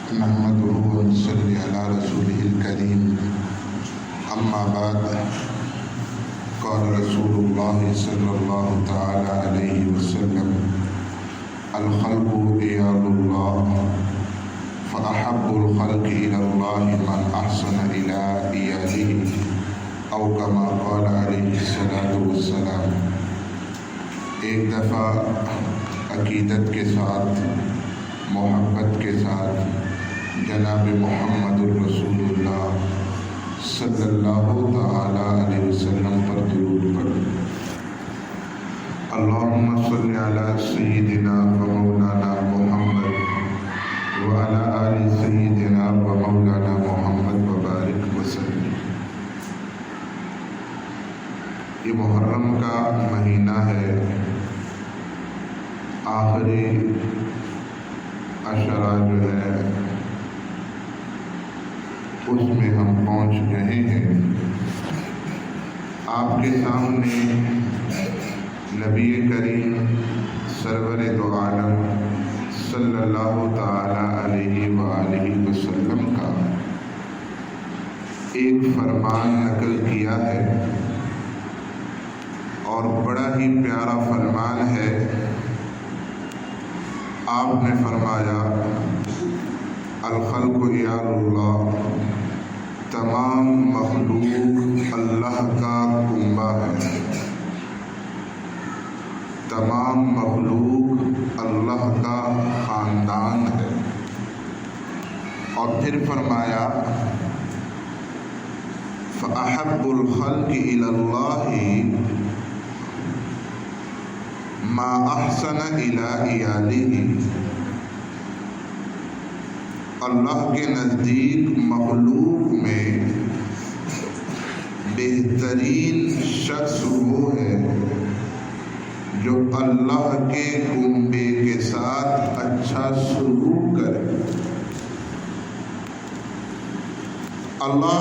نحمده ونصلي على رسوله الكريم أما بعد قال رسول الله صلى الله تعالى عليه وسلم الخلق عيال الله فأحب الخلق إلى الله من أحسن إلى عياله أو كما قال عليه الصلاة والسلام۔ ایک دفعہ عقیدت کے ساتھ محبت کے ساتھ جناب محمد الرسول اللہ صلی اللہ تعالی علیہ وسلم پر درود پڑھیں۔ اللہم صلی علی سیدنا و مولانا محمد وعلی آل سیدنا و مولانا محمد وبارک وسلم۔ یہ محرم کا مہینہ ہے، آخری عشرہ جو ہے اس میں ہم پہنچ رہے ہیں۔ آپ کے سامنے نبی کریم سرور دو عالم صلی اللہ تعالی علیہ وآلہ وسلم کا ایک فرمان نقل کیا ہے، اور بڑا ہی پیارا فرمان ہے۔ آپ نے فرمایا الخلق عیال اللہ، تمام مخلوق اللہ کا کنبہ ہے، تمام مخلوق اللہ کا خاندان ہے۔ اور پھر فرمایا فأحب الخلق إلى الله ما احسن الى عیالہ، اللہ کے نزدیک مخلوق میں بہترین شخص وہ ہے جو اللہ کے کنبے کے ساتھ اچھا سلوک کرے۔ اللہ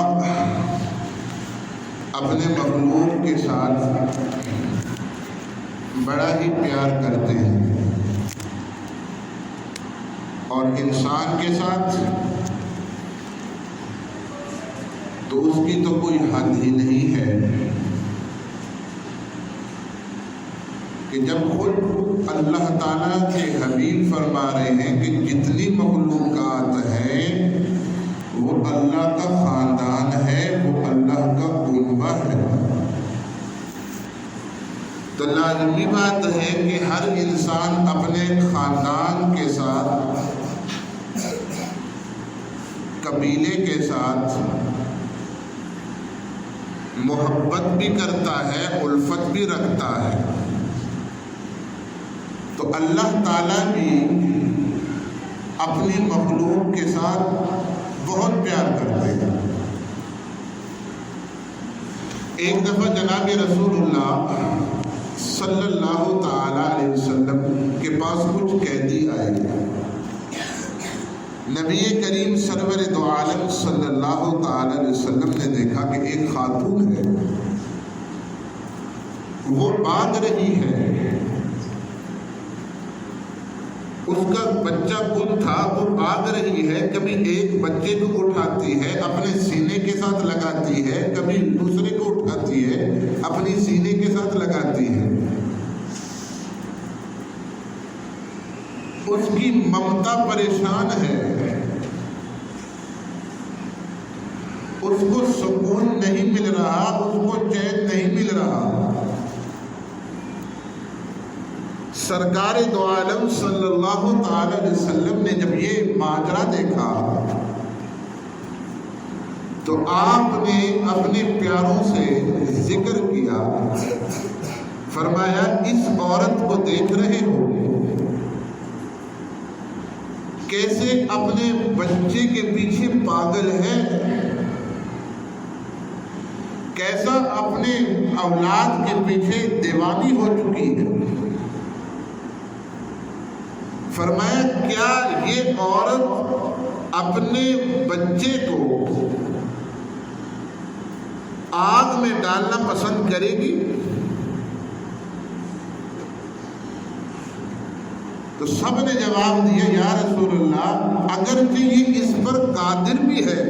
اپنے مخلوق کے ساتھ بڑا ہی پیار کرتے ہیں، اور انسان کے ساتھ تو اس کی تو کوئی حد ہی نہیں ہے کہ جب خود اللہ تعالیٰ کے حبیب فرما رہے ہیں کہ جتنی مخلوقات ہیں وہ اللہ کا خاندان ہے، وہ اللہ کا کنبہ ہے، تو لازمی بات ہے کہ ہر انسان اپنے خاندان کے ساتھ، قبیلے کے ساتھ محبت بھی کرتا ہے، الفت بھی رکھتا ہے۔ تو اللہ تعالیٰ بھی اپنی مخلوق کے ساتھ بہت پیار کرتے ہیں۔ ایک دفعہ جناب رسول اللہ صلی اللہ تعالی علیہ وسلم کے پاس کچھ قیدی آئے۔ نبی کریم سرور دو عالم صلی اللہ تعالی علیہ وسلم نے دیکھا کہ ایک خاتون ہے، وہ باندھ رہی ہے، اس کا بچہ گم تھا، وہ باندھ رہی ہے، کبھی ایک بچے کو اٹھاتی ہے اپنے سینے کے ساتھ لگاتی ہے، کبھی دوسرے کو اٹھاتی ہے اپنی سینے کے ساتھ لگاتی ہے۔ اس کی ممتا پریشان ہے، اس کو سکون نہیں مل رہا، اس کو چین نہیں مل رہا۔ سرکار دو عالم صلی اللہ تعالی علیہ وسلم نے جب یہ ماجرا دیکھا تو آپ نے اپنے پیاروں سے ذکر کیا، فرمایا اس عورت کو دیکھ رہے ہو کیسے اپنے بچے کے پیچھے پاگل ہے، کیسا اپنے اولاد کے پیچھے دیوانی ہو چکی ہے۔ فرمایا کیا یہ عورت اپنے بچے کو آگ میں ڈالنا پسند کرے گی؟ تو سب نے جواب دیا یا رسول اللہ اگرچہ یہ اس پر قادر بھی ہے،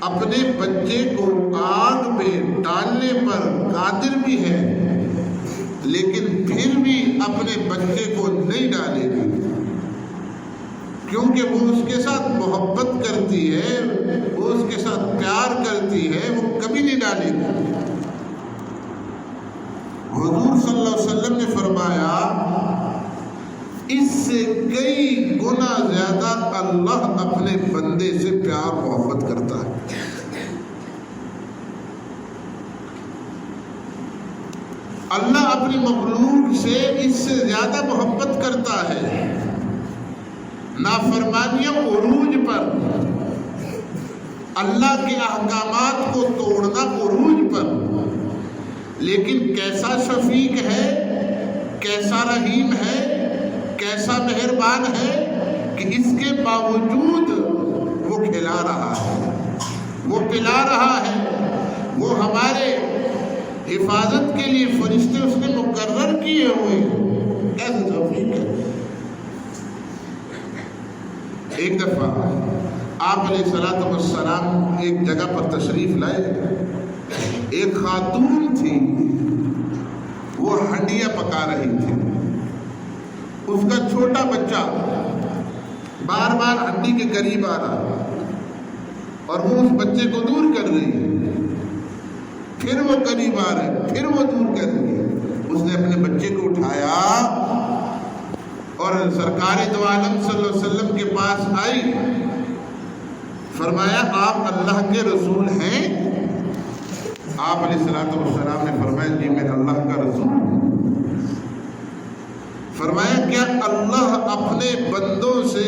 اپنے بچے کو آگ میں ڈالنے پر قادر بھی ہے، لیکن پھر بھی اپنے بچے کو نہیں ڈالے گی، کیونکہ وہ اس کے ساتھ محبت کرتی ہے، وہ اس کے ساتھ پیار کرتی ہے، وہ کبھی نہیں ڈالے گی۔ حضور صلی اللہ علیہ وسلم نے فرمایا اس سے کئی گنا زیادہ اللہ اپنے بندے سے پیار محبت کرتا ہے۔ اللہ اپنی مخلوق سے اس سے زیادہ محبت کرتا ہے۔ نافرمانیوں عروج پر، اللہ کے احکامات کو توڑنا عروج پر، لیکن کیسا شفیق ہے، کیسا رحیم ہے، کیسا مہربان ہے کہ اس کے باوجود وہ کھلا رہا ہے، وہ پلا رہا ہے، وہ ہمارے حفاظت کے لیے فرشتے اس نے مقرر کیے ہوئے ہیں۔ کیسا شفیق ہے۔ ایک دفعہ آپ علیہ الصلوۃ والسلام ایک جگہ پر تشریف لائے، ایک خاتون تھی، وہ ہنڈیاں پکا رہی تھی، اس کا چھوٹا بچہ بار بار ہنڈی کے قریب آ رہا اور وہ اس بچے کو دور کر رہی ہے، پھر وہ قریب آ رہے، پھر وہ دور کر رہی ہے۔ اس نے اپنے بچے کو اٹھایا اور سرکار دو عالم صلی اللہ علیہ وسلم کے پاس آئی، فرمایا آپ اللہ کے رسول ہیں؟ آپ علیہ السلام نے فرمایا جی میں اللہ کا رسول ہوں۔ فرمایا کیا اللہ اپنے بندوں سے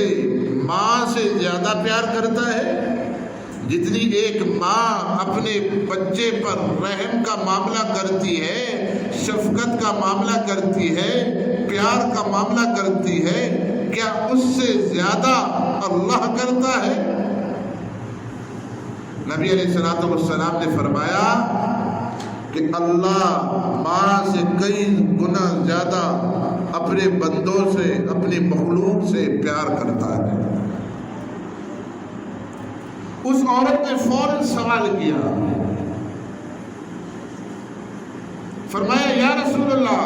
ماں سے زیادہ پیار کرتا ہے؟ جتنی ایک ماں اپنے بچے پر رحم کا معاملہ کرتی ہے، شفقت کا معاملہ کرتی ہے، پیار کا معاملہ کرتی ہے، کیا اس سے زیادہ اللہ کرتا ہے؟ نبی علیہ السلام نے فرمایا کہ اللہ ماں سے کئی گنا زیادہ اپنے بندوں سے، اپنی مخلوق سے پیار کرتا ہے۔ اس عورت نے فوراً سوال کیا، فرمایا یا رسول اللہ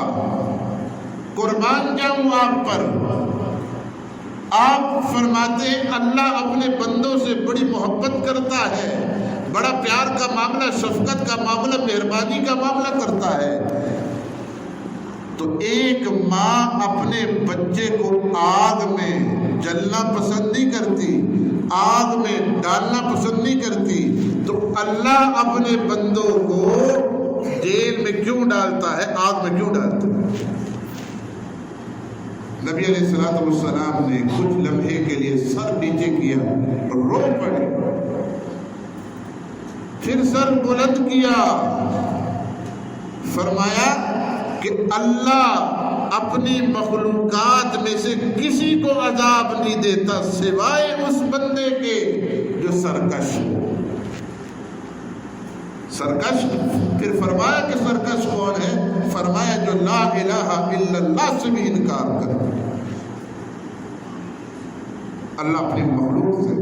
قربان جاؤں آپ پر۔ آپ فرماتے ہیں اللہ اپنے بندوں سے بڑی محبت کرتا ہے، بڑا پیار کا معاملہ، شفقت کا معاملہ، مہربانی کا معاملہ کرتا ہے، تو ایک ماں اپنے بچے کو آگ میں جلنا پسند نہیں کرتی، آگ میں ڈالنا پسند نہیں کرتی، تو اللہ اپنے بندوں کو جیل میں کیوں ڈالتا ہے، آگ میں کیوں ڈالتا ہے؟ نبی علیہ السلام نے کچھ لمحے کے لیے سر نیچے کیا اور رو پڑے، پھر سر بلند کیا، فرمایا کہ اللہ اپنی مخلوقات میں سے کسی کو عذاب نہیں دیتا سوائے اس بندے کے جو سرکش ہو۔ سرکش، پھر فرمایا کہ سرکش کون ہے؟ فرمایا جو لا الہ الا اللہ سے بھی انکار کرے۔ اللہ اپنی مخلوق سے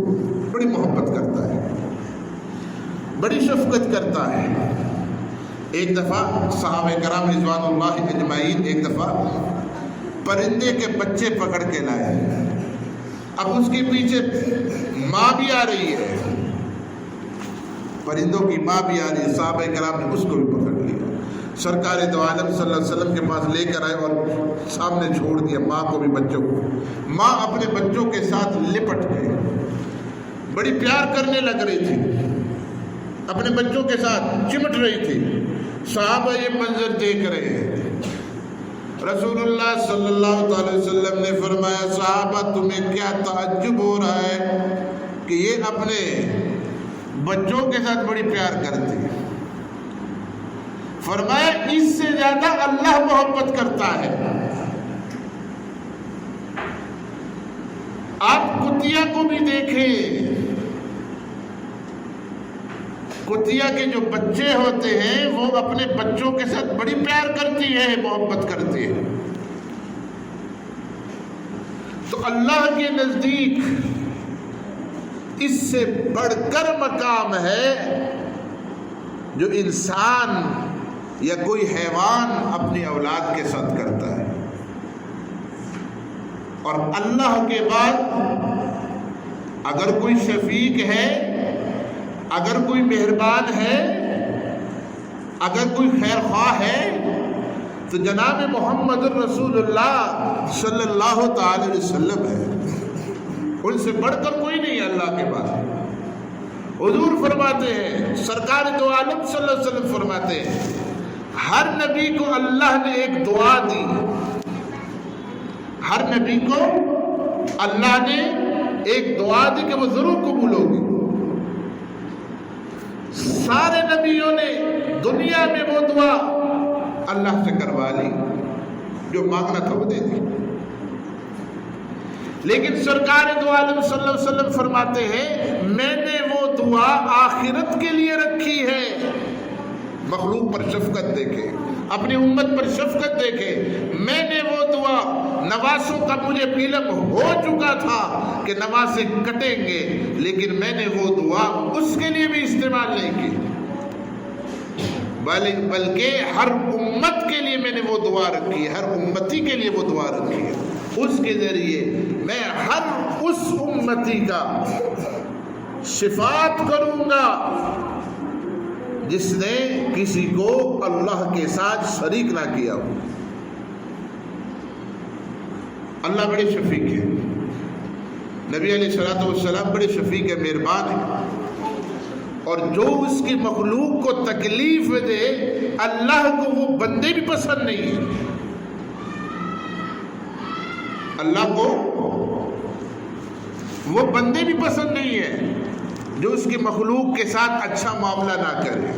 بڑی محبت کرتا ہے، بڑی شفقت کرتا ہے۔ ایک دفعہ صحابہ کرام رضوان اللہ اجمعین ایک دفعہ پرندے کے بچے پکڑ کے لائے، اب اس کے پیچھے ماں بھی آ رہی ہے، پرندوں کی ماں بھی آ رہی ہے، صحابہ کرام نے اس کو بھی پکڑ لیا، سرکار دو عالم صلی اللہ علیہ وسلم کے پاس لے کر آئے اور سامنے چھوڑ دیا ماں کو بھی بچوں کو۔ ماں اپنے بچوں کے ساتھ لپٹ گئی، بڑی پیار کرنے لگ رہی تھی، اپنے بچوں کے ساتھ چمٹ رہی تھی۔ صحابہ یہ منظر دیکھ رہے ہیں، رسول اللہ صلی اللہ علیہ وسلم نے فرمایا صحابہ تمہیں کیا تعجب ہو رہا ہے کہ یہ اپنے بچوں کے ساتھ بڑی پیار کرتی ہے؟ فرمایا اس سے زیادہ اللہ محبت کرتا ہے۔ آپ کتیا کو بھی دیکھیں، کتیا کے جو بچے ہوتے ہیں وہ اپنے بچوں کے ساتھ بڑی پیار کرتی ہے، محبت کرتی ہے. تو اللہ کے نزدیک اس سے بڑھ کر مقام ہے جو انسان یا کوئی حیوان اپنی اولاد کے ساتھ کرتا ہے. اور اللہ کے بعد اگر کوئی شفیق ہے، اگر کوئی مہربان ہے، اگر کوئی خیر خواہ ہے تو جناب محمد الرسول اللہ صلی اللہ تعالی علیہ وسلم ہے. ان سے بڑھ کر کوئی نہیں ہے اللہ کے بعد. حضور فرماتے ہیں، سرکار دو عالم صلی اللہ علیہ وسلم فرماتے ہیں، ہر نبی کو اللہ نے ایک دعا دی. ہر نبی کو اللہ نے ایک دعا دی کہ وہ ضرور قبول ہوگی. سارے نبیوں نے دنیا میں وہ دعا اللہ سے کروا لی، جو مانگنا تھا وہ دے دی. لیکن سرکار دو عالم صلی اللہ علیہ وسلم فرماتے ہیں، میں نے وہ دعا آخرت کے لیے رکھی ہے. مخلوق پر شفقت دیکھے، اپنی امت پر شفقت دیکھے. میں نے وہ دعا، نواسوں کا مجھے علم ہو چکا تھا کہ نواسے کٹیں گے، لیکن میں نے وہ دعا اس کے لیے بھی استعمال نہیں کی، بلکہ ہر امت کے لیے میں نے وہ دعا رکھی ہے، ہر امتی کے لیے وہ دعا رکھی ہے. اس کے ذریعے میں ہر اس امتی کا شفاعت کروں گا جس نے کسی کو اللہ کے ساتھ شریک نہ کیا ہو. اللہ بڑے شفیق ہے، نبی علیہ الصلوۃ والسلام بڑے شفیق ہے، مہربان ہے. اور جو اس کی مخلوق کو تکلیف دے اللہ کو وہ بندے بھی پسند نہیں ہے. اللہ کو وہ بندے بھی پسند نہیں ہے جو اس کی مخلوق کے ساتھ اچھا معاملہ نہ کرے.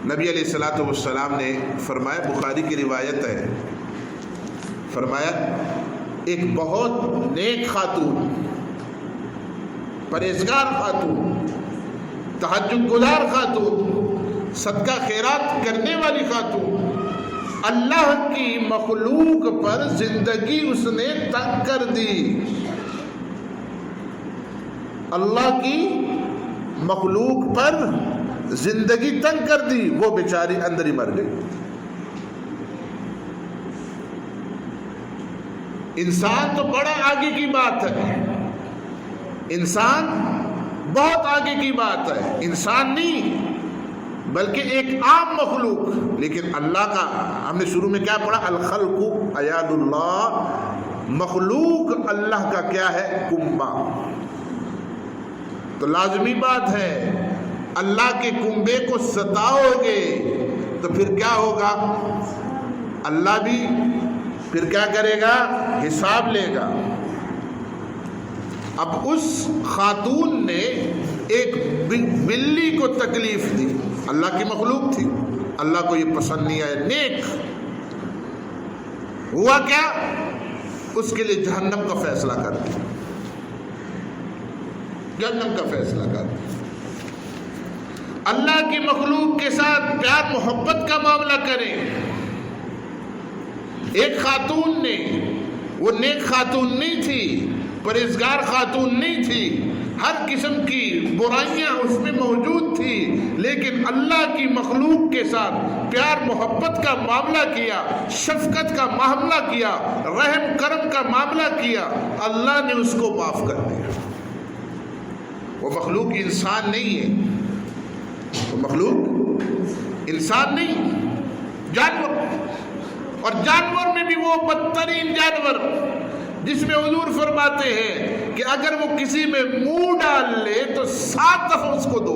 نبی علیہ الصلوۃ والسلام نے فرمایا، بخاری کی روایت ہے، فرمایا ایک بہت نیک خاتون، پرہیزگار خاتون، تہجد گزار خاتون، صدقہ خیرات کرنے والی خاتون، اللہ کی مخلوق پر زندگی اس نے تنگ کر دی. اللہ کی مخلوق پر زندگی تنگ کر دی، وہ بیچاری اندر ہی مر گئی. انسان تو بڑا آگے کی بات ہے، انسان بہت آگے کی بات ہے. انسان نہیں بلکہ ایک عام مخلوق. لیکن اللہ کا ہم نے شروع میں کیا پڑھا؟ الخلق عیاد اللہ. مخلوق اللہ کا کیا ہے؟ کنبہ. تو لازمی بات ہے اللہ کے کنبے کو ستاؤ گے تو پھر کیا ہوگا؟ اللہ بھی پھر کیا کرے گا؟ حساب لے گا. اب اس خاتون نے ایک بلی کو تکلیف دی، اللہ کی مخلوق تھی، اللہ کو یہ پسند نہیں آیا. نیک ہوا کیا؟ اس کے لیے جہنم کا فیصلہ کر دیا، جہنم کا فیصلہ کر دیا. اللہ کی مخلوق کے ساتھ پیار محبت کا معاملہ کریں. ایک خاتون نے، وہ نیک خاتون نہیں تھی، پرہیزگار خاتون نہیں تھی، ہر قسم کی برائیاں اس میں موجود تھی، لیکن اللہ کی مخلوق کے ساتھ پیار محبت کا معاملہ کیا، شفقت کا معاملہ کیا، رحم کرم کا معاملہ کیا. اللہ نے اس کو معاف کر دیا. وہ مخلوق انسان نہیں ہے، وہ مخلوق انسان نہیں، جانور. اور جانور میں بھی وہ بدترین جانور جس میں حضور فرماتے ہیں کہ اگر وہ کسی میں منہ ڈال لے تو 7 دفعہ اس کو دو.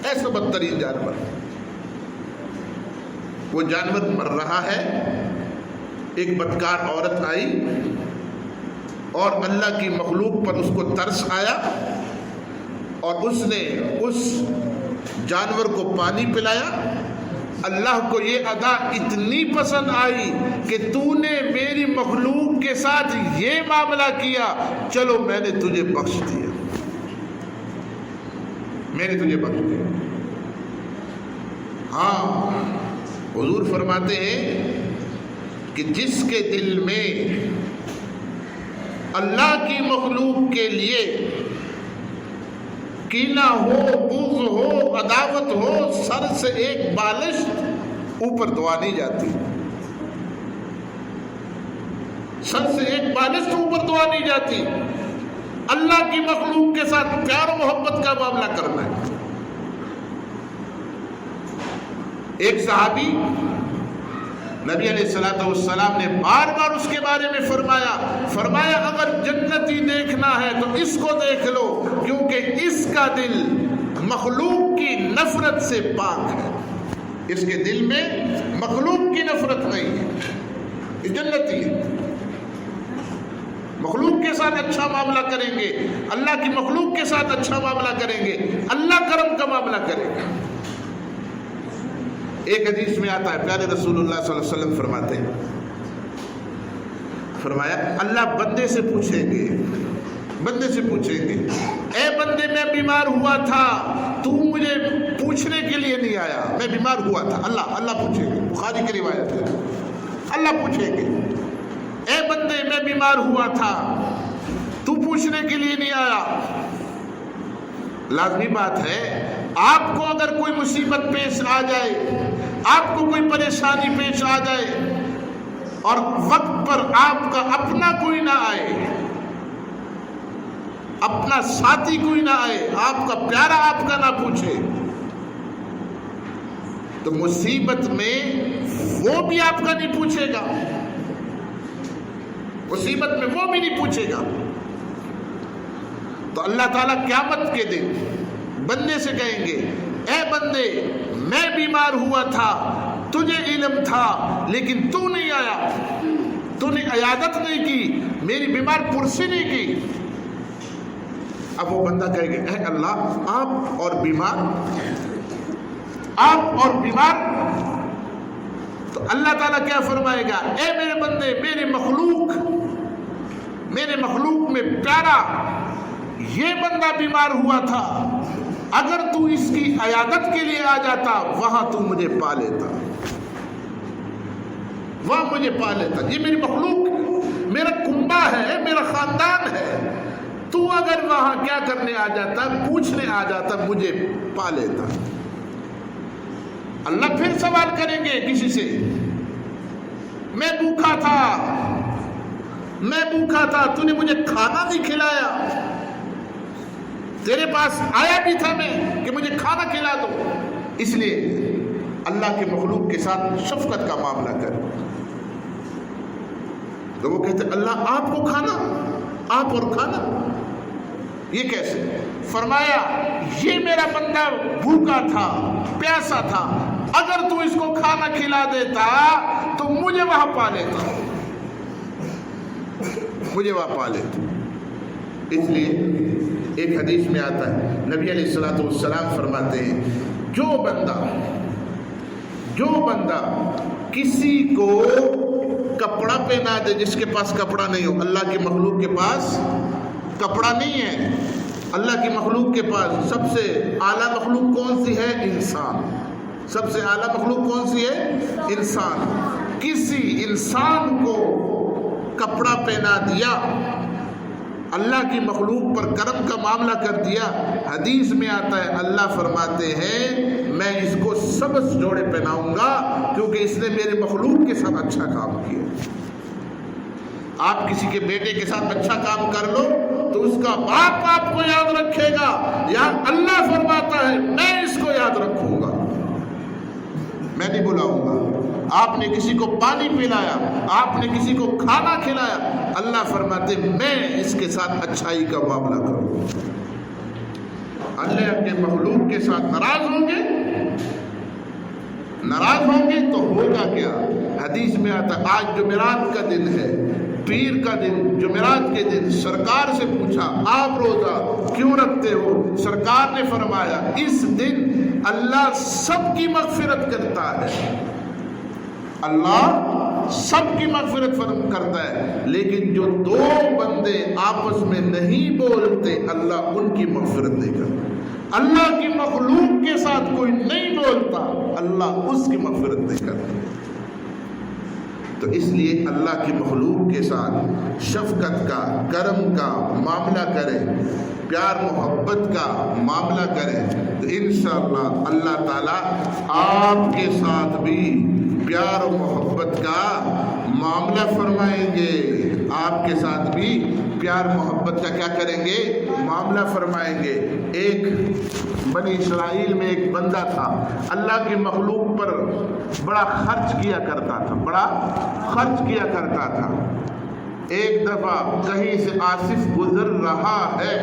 ایسا بدترین جانور. وہ جانور مر رہا ہے، ایک بدکار عورت آئی اور اللہ کی مخلوق پر اس کو ترس آیا اور اس نے اس جانور کو پانی پلایا. اللہ کو یہ ادا اتنی پسند آئی کہ تو نے میری مخلوق کے ساتھ یہ معاملہ کیا، چلو میں نے تجھے بخش دیا، میں نے تجھے بخش دیا۔ ہاں، حضور فرماتے ہیں کہ جس کے دل میں اللہ کی مخلوق کے لیے کینہ ہو، بغض ہو، عداوت ہو، سر سے ایک بالش اوپر دعا نہیں جاتی، سر سے ایک بالش اوپر دعا نہیں جاتی۔ اللہ کی مخلوق کے ساتھ پیار و محبت کا معاملہ کرنا ہے۔ ایک صحابی نبی علیہ السلام نے بار بار اس کے بارے میں فرمایا اگر جنتی دیکھنا ہے تو اس کو دیکھ لو، کیونکہ اس کا دل مخلوق کی نفرت سے پاک ہے، اس کے دل میں مخلوق کی نفرت نہیں ہے، یہ جنتی ہے۔ مخلوق کے ساتھ اچھا معاملہ کریں گے، اللہ کی مخلوق کے ساتھ اچھا معاملہ کریں گے، اللہ کرم کا معاملہ کرے گا۔ ایک حدیث میں آتا ہے، پیارے رسول اللہ صلی اللہ علیہ وسلم فرماتے ہیں، فرمایا اللہ بندے سے پوچھیں گے، بندے سے پوچھیں گے، اے بندے میں بیمار ہوا تھا، تو مجھے پوچھنے کے لیے نہیں آیا، میں بیمار ہوا تھا، اللہ پوچھیں گے، بخاری کی روایت ہے، اللہ پوچھیں گے، اے بندے میں بیمار ہوا تھا، تو پوچھنے کے لیے نہیں آیا۔ لازمی بات ہے، آپ کو اگر کوئی مصیبت پیش آ جائے، آپ کو کوئی پریشانی پیش آ جائے اور وقت پر آپ کا اپنا کوئی نہ آئے، اپنا ساتھی کوئی نہ آئے، آپ کا پیارا آپ کا نہ پوچھے، تو مصیبت میں وہ بھی آپ کا نہیں پوچھے گا، مصیبت میں وہ بھی نہیں پوچھے گا۔ تو اللہ تعالیٰ قیامت کے دن بندے سے کہیں گے، اے بندے میں بیمار ہوا تھا، تجھے علم تھا لیکن تو نہیں آیا، تو نے عیادت نہیں کی، میری بیمار پرسی نہیں کی۔ اب وہ بندہ کہے گا، اے اللہ آپ اور بیمار، آپ اور بیمار، تو اللہ تعالیٰ کیا فرمائے گا، اے میرے بندے، میرے مخلوق میں پیارا یہ بندہ بیمار ہوا تھا، اگر تو اس کی عیادت کے لیے آ جاتا وہاں تو مجھے پا لیتا، وہاں مجھے پا لیتا، یہ میری مخلوق، میرا کنبہ ہے، میرا خاندان ہے، تو اگر وہاں کیا کرنے آ جاتا، پوچھنے آ جاتا، مجھے پا لیتا۔ اللہ پھر سوال کریں گے کسی سے، میں بھوکا تھا، تو نے مجھے کھانا نہیں کھلایا، تیرے پاس آیا بھی تھا میں کہ مجھے کھانا کھلا دو۔ اس لیے اللہ کے مخلوق کے ساتھ شفقت کا معاملہ کر۔ تو وہ کہتے اللہ آپ کو کھانا، آپ اور کھانا، یہ کیسے؟ فرمایا یہ میرا بندہ بھوکا تھا، پیاسا تھا، اگر تو اس کو کھانا کھلا دیتا تو مجھے وہاں پا لیتا، مجھے وہاں پا لیتا۔ اس لیے ایک حدیث میں آتا ہے، نبی علیہ السلام فرماتے ہیں، جو بندہ کسی کو کپڑا پہنا دے، جس کے پاس کپڑا نہیں ہو، اللہ کی مخلوق کے پاس کپڑا نہیں ہے، اللہ کی مخلوق کے پاس سب سے اعلیٰ مخلوق کون سی ہے؟ انسان۔ سب سے اعلیٰ مخلوق کون سی ہے؟ انسان۔ کسی انسان کو کپڑا پہنا دیا، اللہ کی مخلوق پر کرم کا معاملہ کر دیا، حدیث میں آتا ہے اللہ فرماتے ہیں میں اس کو سبز جوڑے پہناؤں گا، کیونکہ اس نے میرے مخلوق کے ساتھ اچھا کام کیا۔ آپ کسی کے بیٹے کے ساتھ اچھا کام کر لو تو اس کا باپ آپ کو یاد رکھے گا، یا اللہ فرماتا ہے میں اس کو یاد رکھوں گا، میں نہیں بلاؤں گا۔ آپ نے کسی کو پانی پلایا، آپ نے کسی کو کھانا کھلایا، اللہ فرماتے میں اس کے ساتھ اچھائی کا معاملہ کروں۔ اللہ کے مخلوق کے ساتھ ناراض ہوں گے تو ہوگا کیا؟ حدیث میں آتا آج جمعرات کا دن ہے، پیر کا دن، جمعرات کے دن سرکار سے پوچھا آپ روزہ کیوں رکھتے ہو؟ سرکار نے فرمایا اس دن اللہ سب کی مغفرت کرتا ہے، اللہ سب کی مغفرت کرتا ہے، لیکن جو دو بندے آپس میں نہیں بولتے اللہ ان کی مغفرت نہیں کرتا۔ اللہ کی مخلوق کے ساتھ کوئی نہیں بولتا، اللہ اس کی مغفرت نہیں کرتا۔ تو اس لیے اللہ کی مخلوق کے ساتھ شفقت کا، کرم کا معاملہ کریں، پیار محبت کا معاملہ کریں، تو انشاءاللہ اللہ تعالیٰ آپ کے ساتھ بھی پیار و محبت کا معاملہ فرمائیں گے، آپ کے ساتھ بھی پیار محبت کا کیا کریں گے؟ معاملہ فرمائیں گے۔ ایک بنی اسرائیل میں ایک بندہ تھا، اللہ کی مخلوق پر بڑا خرچ کیا کرتا تھا۔ ایک دفعہ کہیں سے آصف گزر رہا ہے،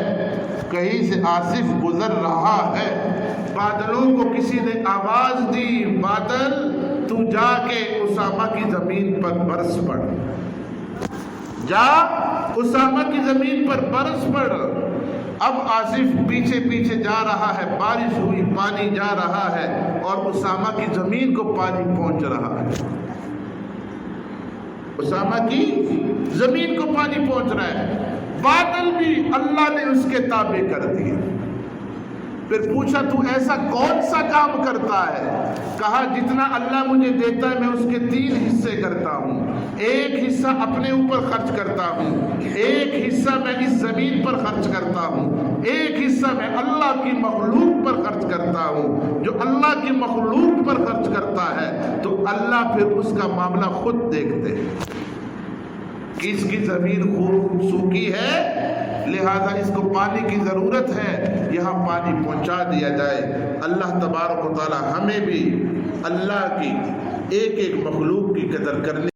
بادلوں کو کسی نے آواز دی، بادل تو جا کے اسامہ کی زمین پر برس پڑ، جا اسامہ کی زمین پر برس پڑ۔ اب آصف پیچھے پیچھے جا رہا ہے، بارش ہوئی، پانی جا رہا ہے اور اسامہ کی زمین کو پانی پہنچ رہا ہے، اسامہ کی زمین کو پانی پہنچ رہا ہے، بادل بھی اللہ نے اس کے تابع کر دیے۔ پھر پوچھا تو ایسا کون سا کام کرتا ہے؟ کہا جتنا اللہ مجھے دیتا ہے میں اس کے 3 حصے کرتا ہوں، ایک حصہ اپنے اوپر خرچ کرتا ہوں، ایک حصہ میں اس زمین پر خرچ کرتا ہوں، ایک حصہ میں اللہ کی مخلوق پر خرچ کرتا ہوں۔ جو اللہ کی مخلوق پر خرچ کرتا ہے تو اللہ پھر اس کا معاملہ خود دیکھتے ہیں، کس کی زمین خوب سوکھی ہے لہذا اس کو پانی کی ضرورت ہے، یہاں پانی پہنچا دیا جائے۔ اللہ تبارک و تعالی ہمیں بھی اللہ کی ایک ایک مخلوق کی قدر کرنے